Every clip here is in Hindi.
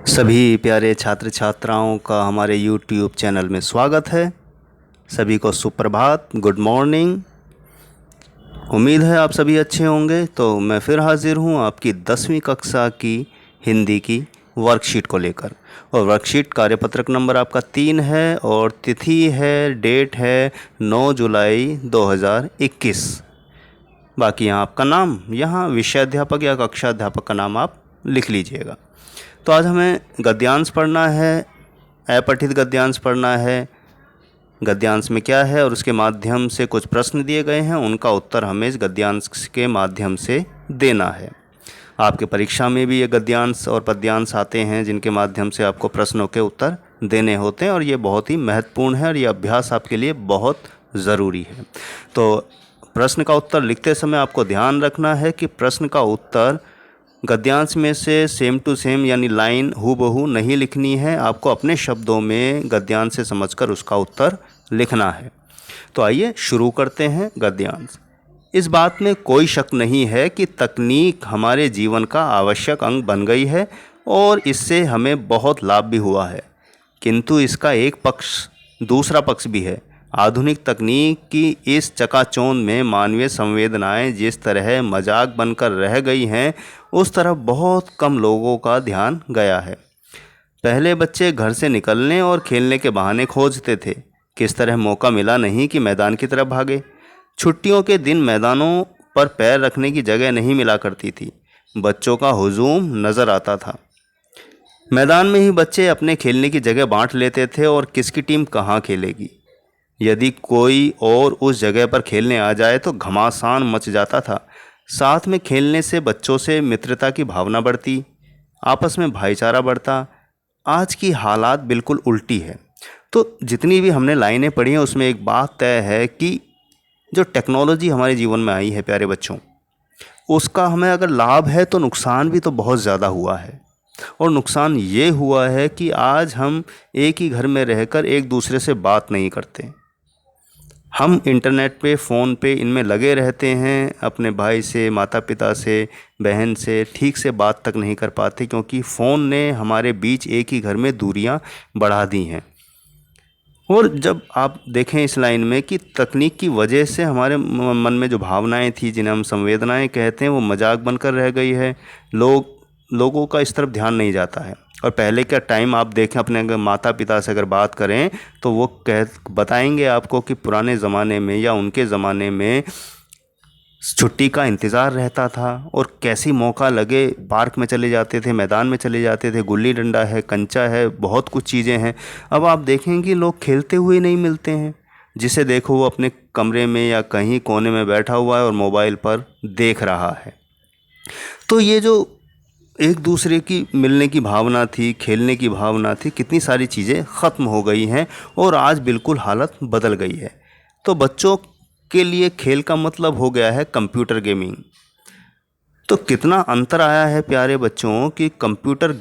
सभी प्यारे छात्र छात्राओं का हमारे YouTube चैनल में स्वागत है। सभी को सुप्रभात, गुड मॉर्निंग। उम्मीद है आप सभी अच्छे होंगे। तो मैं फिर हाजिर हूँ आपकी 10वीं कक्षा की हिंदी की वर्कशीट को लेकर। और वर्कशीट कार्यपत्रक नंबर आपका 3 है और तिथि है, डेट है 9 जुलाई 2021। बाकी यहाँ आपका नाम, यहाँ विषय अध्यापक या कक्षा अध्यापक का नाम आप लिख लीजिएगा। तो आज हमें गद्यांश पढ़ना है, अपठित गद्यांश पढ़ना है। गद्यांश में क्या है और उसके माध्यम से कुछ प्रश्न दिए गए हैं, उनका उत्तर हमें इस गद्यांश के माध्यम से देना है। आपके परीक्षा में भी ये गद्यांश और पद्यांश आते हैं जिनके माध्यम से आपको प्रश्नों के उत्तर देने होते हैं और ये बहुत ही महत्वपूर्ण है और ये अभ्यास आपके लिए बहुत ज़रूरी है। तो प्रश्न का उत्तर लिखते समय आपको ध्यान रखना है कि प्रश्न का उत्तर गद्यांश में से सेम टू सेम यानी लाइन हूबहू नहीं लिखनी है। आपको अपने शब्दों में गद्यांश से समझकर उसका उत्तर लिखना है। तो आइए शुरू करते हैं गद्यांश। इस बात में कोई शक नहीं है कि तकनीक हमारे जीवन का आवश्यक अंग बन गई है और इससे हमें बहुत लाभ भी हुआ है, किंतु इसका एक पक्ष, दूसरा पक्ष भी है। आधुनिक तकनीक की इस चकाचौंध में मानवीय संवेदनाएं जिस तरह मजाक बनकर रह गई हैं, उस तरफ बहुत कम लोगों का ध्यान गया है। पहले बच्चे घर से निकलने और खेलने के बहाने खोजते थे, किस तरह मौका मिला नहीं कि मैदान की तरफ भागे। छुट्टियों के दिन मैदानों पर पैर रखने की जगह नहीं मिला करती थी। बच्चों का हुजूम नज़र आता था। मैदान में ही बच्चे अपने खेलने की जगह बांट लेते थे और किसकी टीम कहाँ खेलेगी। यदि कोई और उस जगह पर खेलने आ जाए तो घमासान मच जाता था। साथ में खेलने से बच्चों से मित्रता की भावना बढ़ती, आपस में भाईचारा बढ़ता। आज की हालात बिल्कुल उल्टी है। तो जितनी भी हमने लाइनें पढ़ी हैं उसमें एक बात तय है कि जो टेक्नोलॉजी हमारे जीवन में आई है प्यारे बच्चों, उसका हमें अगर लाभ है तो नुकसान भी तो बहुत ज़्यादा हुआ है। और नुकसान ये हुआ है कि आज हम एक ही घर में रहकर एक दूसरे से बात नहीं करते। हम इंटरनेट पे, फ़ोन पे इनमें लगे रहते हैं। अपने भाई से, माता पिता से, बहन से ठीक से बात तक नहीं कर पाते, क्योंकि फ़ोन ने हमारे बीच एक ही घर में दूरियां बढ़ा दी हैं। और जब आप देखें इस लाइन में कि तकनीक की वजह से हमारे मन में जो भावनाएं थी, जिन्हें हम संवेदनाएं कहते हैं, वो मजाक बनकर रह गई है। लोगों का इस तरफ ध्यान नहीं जाता है। और पहले का टाइम आप देखें, अपने अगर माता पिता से अगर बात करें तो वो बताएंगे आपको कि पुराने ज़माने में या उनके ज़माने में छुट्टी का इंतज़ार रहता था और कैसी मौका लगे पार्क में चले जाते थे, मैदान में चले जाते थे। गुल्ली डंडा है, कंचा है, बहुत कुछ चीज़ें हैं। अब आप देखेंगे लोग खेलते हुए नहीं मिलते हैं। जिसे देखो वो अपने कमरे में या कहीं कोने में बैठा हुआ है और मोबाइल पर देख रहा है। तो ये जो एक दूसरे की मिलने की भावना थी, खेलने की भावना थी, कितनी सारी चीज़ें ख़त्म हो गई हैं और आज बिल्कुल हालत बदल गई है। तो बच्चों के लिए खेल का मतलब हो गया है कंप्यूटर गेमिंग। तो कितना अंतर आया है प्यारे बच्चों कि कंप्यूटर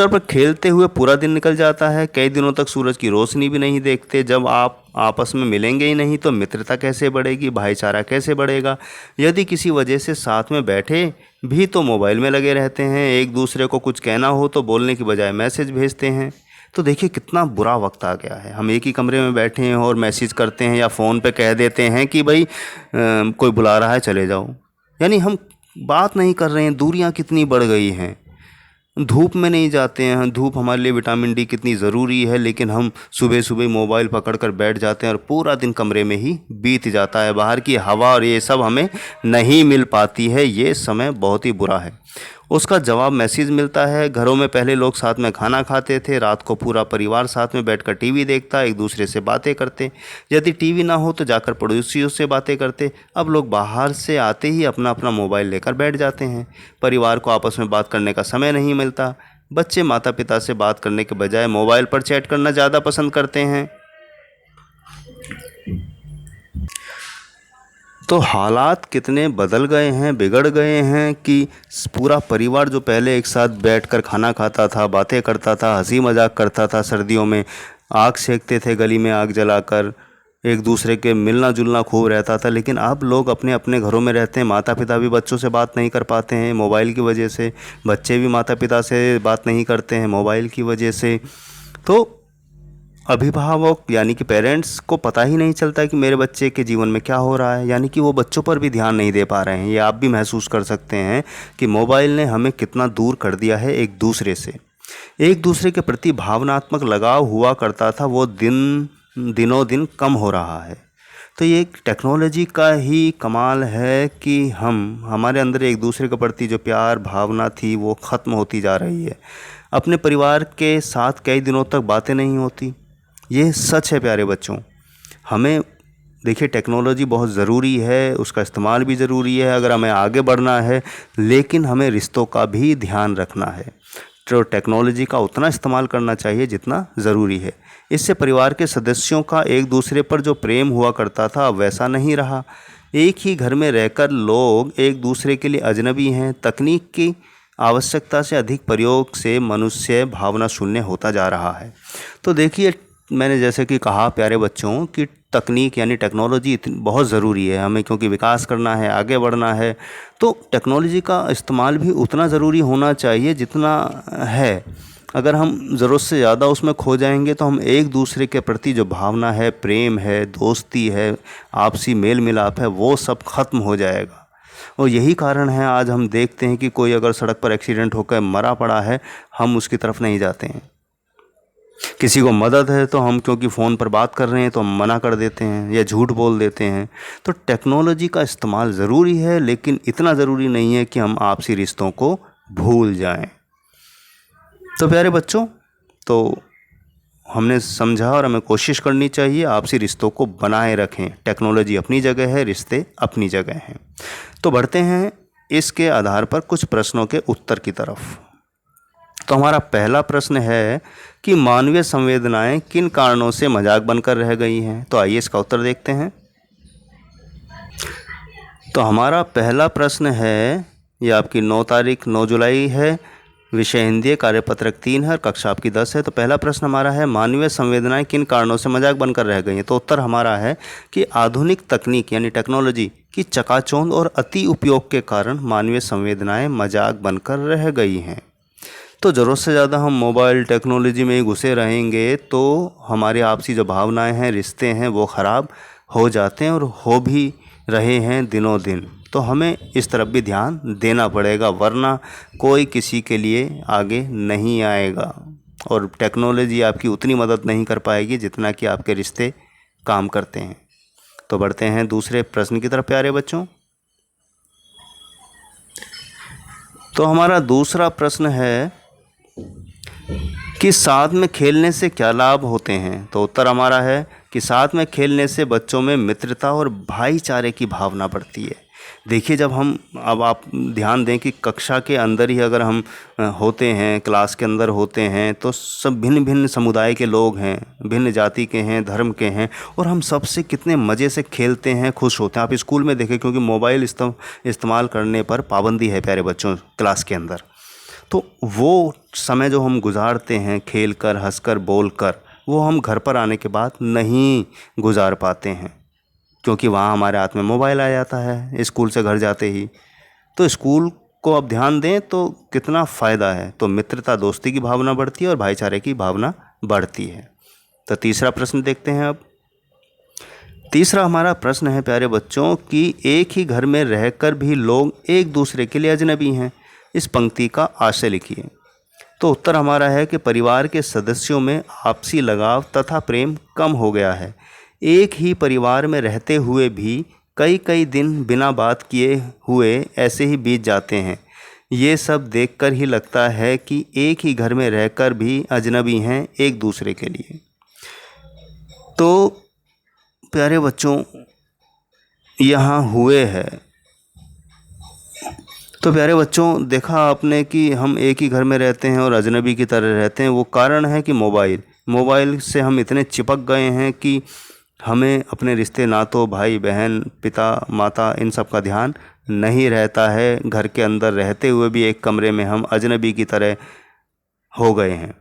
पर खेलते हुए पूरा दिन निकल जाता है। कई दिनों तक सूरज की रोशनी भी नहीं देखते। जब आप आपस में मिलेंगे ही नहीं तो मित्रता कैसे बढ़ेगी, भाईचारा कैसे बढ़ेगा। यदि किसी वजह से साथ में बैठे भी तो मोबाइल में लगे रहते हैं। एक दूसरे को कुछ कहना हो तो बोलने की बजाय मैसेज भेजते हैं। तो देखिए कितना बुरा वक्त आ गया है। हम एक ही कमरे में बैठे हैं और मैसेज करते हैं या फ़ोन पे कह देते हैं कि भाई कोई बुला रहा है चले जाओ। यानी हम बात नहीं कर रहे हैं। दूरियां कितनी बढ़ गई हैं। धूप में नहीं जाते हैं। धूप हमारे लिए विटामिन डी कितनी ज़रूरी है, लेकिन हम सुबह सुबह मोबाइल पकड़कर बैठ जाते हैं और पूरा दिन कमरे में ही बीत जाता है। बाहर की हवा और ये सब हमें नहीं मिल पाती है। ये समय बहुत ही बुरा है। उसका जवाब मैसेज मिलता है। घरों में पहले लोग साथ में खाना खाते थे, रात को पूरा परिवार साथ में बैठकर टीवी देखता, एक दूसरे से बातें करते। यदि टीवी ना हो तो जाकर पड़ोसियों से बातें करते। अब लोग बाहर से आते ही अपना अपना मोबाइल लेकर बैठ जाते हैं। परिवार को आपस में बात करने का समय नहीं मिलता। बच्चे माता पिता से बात करने के बजाय मोबाइल पर चैट करना ज़्यादा पसंद करते हैं। तो हालात कितने बदल गए हैं, बिगड़ गए हैं कि पूरा परिवार जो पहले एक साथ बैठकर खाना खाता था, बातें करता था, हंसी मजाक करता था, सर्दियों में आग सेकते थे गली में आग जलाकर, एक दूसरे के मिलना जुलना खूब रहता था। लेकिन अब लोग अपने अपने घरों में रहते हैं, माता पिता भी बच्चों से बात नहीं कर पाते हैं मोबाइल की वजह से, बच्चे भी माता पिता से बात नहीं करते हैं मोबाइल की वजह से। तो अभिभावक यानी कि पेरेंट्स को पता ही नहीं चलता कि मेरे बच्चे के जीवन में क्या हो रहा है, यानी कि वो बच्चों पर भी ध्यान नहीं दे पा रहे हैं। ये आप भी महसूस कर सकते हैं कि मोबाइल ने हमें कितना दूर कर दिया है एक दूसरे से। एक दूसरे के प्रति भावनात्मक लगाव हुआ करता था, वो दिनों दिन कम हो रहा है। तो ये एक टेक्नोलॉजी का ही कमाल है कि हमारे अंदर एक दूसरे के प्रति जो प्यार भावना थी वो ख़त्म होती जा रही है। अपने परिवार के साथ कई दिनों तक बातें नहीं होती, ये सच है प्यारे बच्चों। हमें देखिए टेक्नोलॉजी बहुत ज़रूरी है, उसका इस्तेमाल भी ज़रूरी है अगर हमें आगे बढ़ना है, लेकिन हमें रिश्तों का भी ध्यान रखना है। तो टेक्नोलॉजी का उतना इस्तेमाल करना चाहिए जितना ज़रूरी है। इससे परिवार के सदस्यों का एक दूसरे पर जो प्रेम हुआ करता था वैसा नहीं रहा। एक ही घर में रहकर लोग एक दूसरे के लिए अजनबी हैं। तकनीक की आवश्यकता से अधिक प्रयोग से मनुष्य भावना शून्य होता जा रहा है। तो देखिए मैंने जैसे कि कहा प्यारे बच्चों कि तकनीक यानी टेक्नोलॉजी बहुत ज़रूरी है हमें, क्योंकि विकास करना है, आगे बढ़ना है। तो टेक्नोलॉजी का इस्तेमाल भी उतना ज़रूरी होना चाहिए जितना है। अगर हम ज़रूरत से ज़्यादा उसमें खो जाएंगे तो हम एक दूसरे के प्रति जो भावना है, प्रेम है, दोस्ती है, आपसी मेल मिलाप है, वो सब ख़त्म हो जाएगा। और यही कारण है आज हम देखते हैं कि कोई अगर सड़क पर एक्सीडेंट होकर मरा पड़ा है, हम उसकी तरफ नहीं जाते हैं। किसी को मदद है तो हम क्योंकि फ़ोन पर बात कर रहे हैं तो हम मना कर देते हैं या झूठ बोल देते हैं। तो टेक्नोलॉजी का इस्तेमाल ज़रूरी है, लेकिन इतना ज़रूरी नहीं है कि हम आपसी रिश्तों को भूल जाएं। तो प्यारे बच्चों, तो हमने समझा और हमें कोशिश करनी चाहिए आपसी रिश्तों को बनाए रखें। टेक्नोलॉजी अपनी जगह है, रिश्ते अपनी जगह हैं। तो बढ़ते हैं इसके आधार पर कुछ प्रश्नों के उत्तर की तरफ। तो हमारा पहला प्रश्न है कि मानवीय संवेदनाएं किन कारणों से मजाक बनकर रह गई हैं। तो आइए इसका उत्तर देखते हैं। तो हमारा पहला प्रश्न है, ये आपकी 9 जुलाई है, विषय हिंदी, कार्यपत्रक 3 है, कक्षा आपकी 10 है। तो पहला प्रश्न हमारा है मानवीय संवेदनाएं किन कारणों से मजाक बनकर रह गई हैं। तो उत्तर हमारा है कि आधुनिक तकनीक यानी टेक्नोलॉजी की चकाचौंध और अति उपयोग के कारण मानवीय संवेदनाएं मजाक बनकर रह गई हैं। तो ज़रूरत से ज़्यादा हम मोबाइल टेक्नोलॉजी में ही घुसे रहेंगे तो हमारी आपसी जो भावनाएं हैं, रिश्ते हैं, वो ख़राब हो जाते हैं और हो भी रहे हैं दिनों दिन। तो हमें इस तरफ भी ध्यान देना पड़ेगा, वरना कोई किसी के लिए आगे नहीं आएगा और टेक्नोलॉजी आपकी उतनी मदद नहीं कर पाएगी जितना कि आपके रिश्ते काम करते हैं। तो बढ़ते हैं दूसरे प्रश्न की तरफ प्यारे बच्चों। तो हमारा दूसरा प्रश्न है कि साथ में खेलने से क्या लाभ होते हैं। तो उत्तर हमारा है कि साथ में खेलने से बच्चों में मित्रता और भाईचारे की भावना बढ़ती है। देखिए जब अब आप ध्यान दें कि कक्षा के अंदर ही अगर हम होते हैं, क्लास के अंदर होते हैं, तो सब भिन्न भिन्न समुदाय के लोग हैं, भिन्न जाति के हैं, धर्म के हैं, और हम सबसे कितने मज़े से खेलते हैं, खुश होते हैं। आप स्कूल में देखें, क्योंकि मोबाइल इस्तेमाल करने पर पाबंदी है प्यारे बच्चों क्लास के अंदर। तो वो समय जो हम गुजारते हैं खेल कर, हंस कर, बोल कर, वो हम घर पर आने के बाद नहीं गुजार पाते हैं, क्योंकि वहाँ हमारे हाथ में मोबाइल आ जाता है स्कूल से घर जाते ही। तो स्कूल को अब ध्यान दें तो कितना फ़ायदा है। तो मित्रता, दोस्ती की भावना बढ़ती है और भाईचारे की भावना बढ़ती है। तो तीसरा प्रश्न देखते हैं अब। तीसरा हमारा प्रश्न है प्यारे बच्चों कि एक ही घर में रहकर भी लोग एक दूसरे के लिए अजनबी हैं। इस पंक्ति का आशय लिखिए। तो उत्तर हमारा है कि परिवार के सदस्यों में आपसी लगाव तथा प्रेम कम हो गया है। एक ही परिवार में रहते हुए भी कई कई दिन बिना बात किए हुए ऐसे ही बीत जाते हैं। ये सब देखकर ही लगता है कि एक ही घर में रहकर भी अजनबी हैं एक दूसरे के लिए। तो प्यारे बच्चों यहाँ हुए है। तो प्यारे बच्चों देखा आपने कि हम एक ही घर में रहते हैं और अजनबी की तरह रहते हैं। वो कारण है कि मोबाइल से हम इतने चिपक गए हैं कि हमें अपने रिश्ते, नातों, भाई बहन, पिता माता, इन सब का ध्यान नहीं रहता है। घर के अंदर रहते हुए भी एक कमरे में हम अजनबी की तरह हो गए हैं।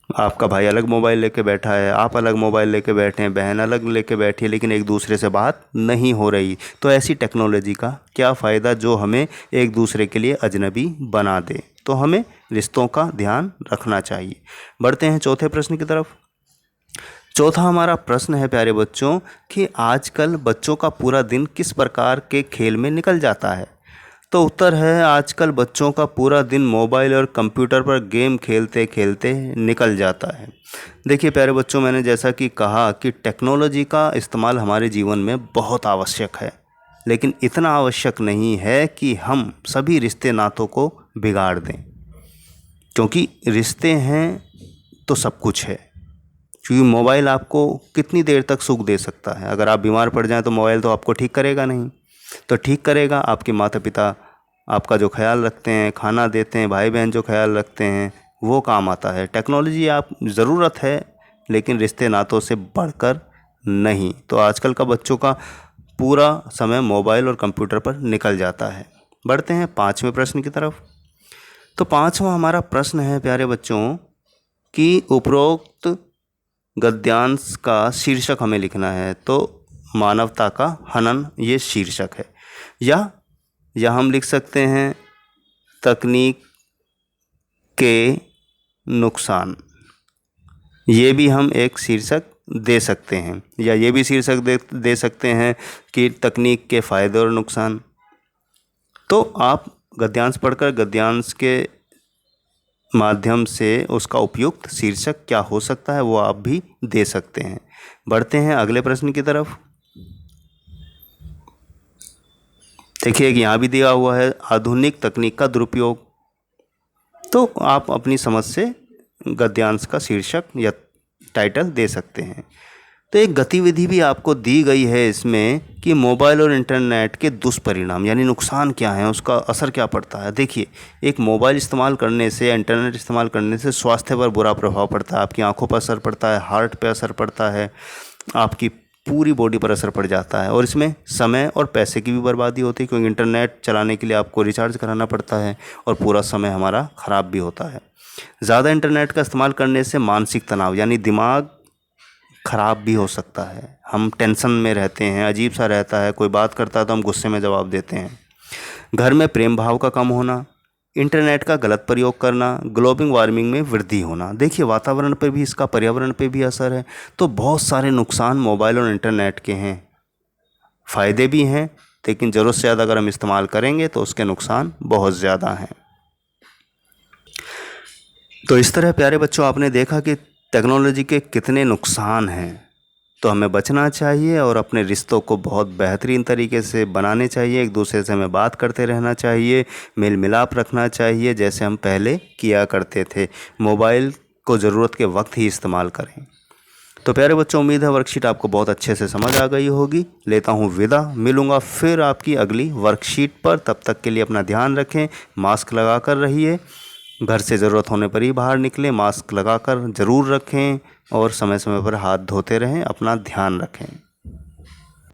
आपका भाई अलग मोबाइल लेके बैठा है, आप अलग मोबाइल लेके बैठे हैं, बहन अलग लेके बैठी है, लेकिन एक दूसरे से बात नहीं हो रही। तो ऐसी टेक्नोलॉजी का क्या फ़ायदा जो हमें एक दूसरे के लिए अजनबी बना दे। तो हमें रिश्तों का ध्यान रखना चाहिए। बढ़ते हैं चौथे प्रश्न की तरफ। चौथा हमारा प्रश्न है प्यारे बच्चों कि आजकल बच्चों का पूरा दिन किस प्रकार के खेल में निकल जाता है। तो उत्तर है, आजकल बच्चों का पूरा दिन मोबाइल और कंप्यूटर पर गेम खेलते खेलते निकल जाता है। देखिए प्यारे बच्चों, मैंने जैसा कि कहा कि टेक्नोलॉजी का इस्तेमाल हमारे जीवन में बहुत आवश्यक है, लेकिन इतना आवश्यक नहीं है कि हम सभी रिश्ते नातों को बिगाड़ दें। क्योंकि रिश्ते हैं तो सब कुछ है। क्योंकि मोबाइल आपको कितनी देर तक सुख दे सकता है। अगर आप बीमार पड़ जाएं तो मोबाइल तो आपको ठीक करेगा नहीं। तो ठीक करेगा आपके माता पिता, आपका जो ख्याल रखते हैं, खाना देते हैं, भाई बहन जो ख्याल रखते हैं, वो काम आता है। टेक्नोलॉजी आप ज़रूरत है, लेकिन रिश्ते नातों से बढ़कर नहीं। तो आजकल का बच्चों का पूरा समय मोबाइल और कंप्यूटर पर निकल जाता है। बढ़ते हैं पाँचवें प्रश्न की तरफ। तो पाँचवा हमारा प्रश्न है प्यारे बच्चों कि उपरोक्त गद्यांश का शीर्षक हमें लिखना है। तो मानवता का हनन ये शीर्षक है, या हम लिख सकते हैं तकनीक के नुकसान। ये भी हम एक शीर्षक दे सकते हैं, या ये भी शीर्षक दे सकते हैं कि तकनीक के फ़ायदे और नुकसान। तो आप गद्यांश पढ़कर गद्यांश के माध्यम से उसका उपयुक्त शीर्षक क्या हो सकता है वो आप भी दे सकते हैं। बढ़ते हैं अगले प्रश्न की तरफ। देखिए यहाँ भी दिया हुआ है आधुनिक तकनीक का दुरुपयोग। तो आप अपनी समझ से गद्यांश का शीर्षक या टाइटल दे सकते हैं। तो एक गतिविधि भी आपको दी गई है इसमें कि मोबाइल और इंटरनेट के दुष्परिणाम यानी नुकसान क्या है, उसका असर क्या पड़ता है। देखिए, एक मोबाइल इस्तेमाल करने से, इंटरनेट इस्तेमाल करने से स्वास्थ्य पर बुरा प्रभाव पड़ता है। आपकी आंखों पर असर पड़ता है, हार्ट पे असर पड़ता है, आपकी पूरी बॉडी पर असर पड़ जाता है। और इसमें समय और पैसे की भी बर्बादी होती है, क्योंकि इंटरनेट चलाने के लिए आपको रिचार्ज कराना पड़ता है और पूरा समय हमारा ख़राब भी होता है। ज़्यादा इंटरनेट का इस्तेमाल करने से मानसिक तनाव यानी दिमाग ख़राब भी हो सकता है। हम टेंशन में रहते हैं, अजीब सा रहता है, कोई बात करता है तो हम गुस्से में जवाब देते हैं। घर में प्रेम भाव का कम होना, इंटरनेट का गलत प्रयोग करना, ग्लोबल वार्मिंग में वृद्धि होना। देखिए, वातावरण पर भी इसका, पर्यावरण पे भी असर है। तो बहुत सारे नुकसान मोबाइल और इंटरनेट के हैं। फ़ायदे भी हैं, लेकिन ज़रूरत से ज़्यादा अगर हम इस्तेमाल करेंगे तो उसके नुकसान बहुत ज़्यादा हैं। तो इस तरह प्यारे बच्चों आपने देखा कि टेक्नोलॉजी के कितने नुकसान हैं। तो हमें बचना चाहिए और अपने रिश्तों को बहुत बेहतरीन तरीके से बनाने चाहिए। एक दूसरे से हमें बात करते रहना चाहिए, मेल मिलाप रखना चाहिए, जैसे हम पहले किया करते थे। मोबाइल को ज़रूरत के वक्त ही इस्तेमाल करें। तो प्यारे बच्चों, उम्मीद है वर्कशीट आपको बहुत अच्छे से समझ आ गई होगी। लेता हूँ विदा, मिलूँगा फिर आपकी अगली वर्कशीट पर। तब तक के लिए अपना ध्यान रखें, मास्क लगा कर रहिए, घर से ज़रूरत होने पर ही बाहर निकलें, मास्क लगाकर ज़रूर रखें और समय समय पर हाथ धोते रहें। अपना ध्यान रखें।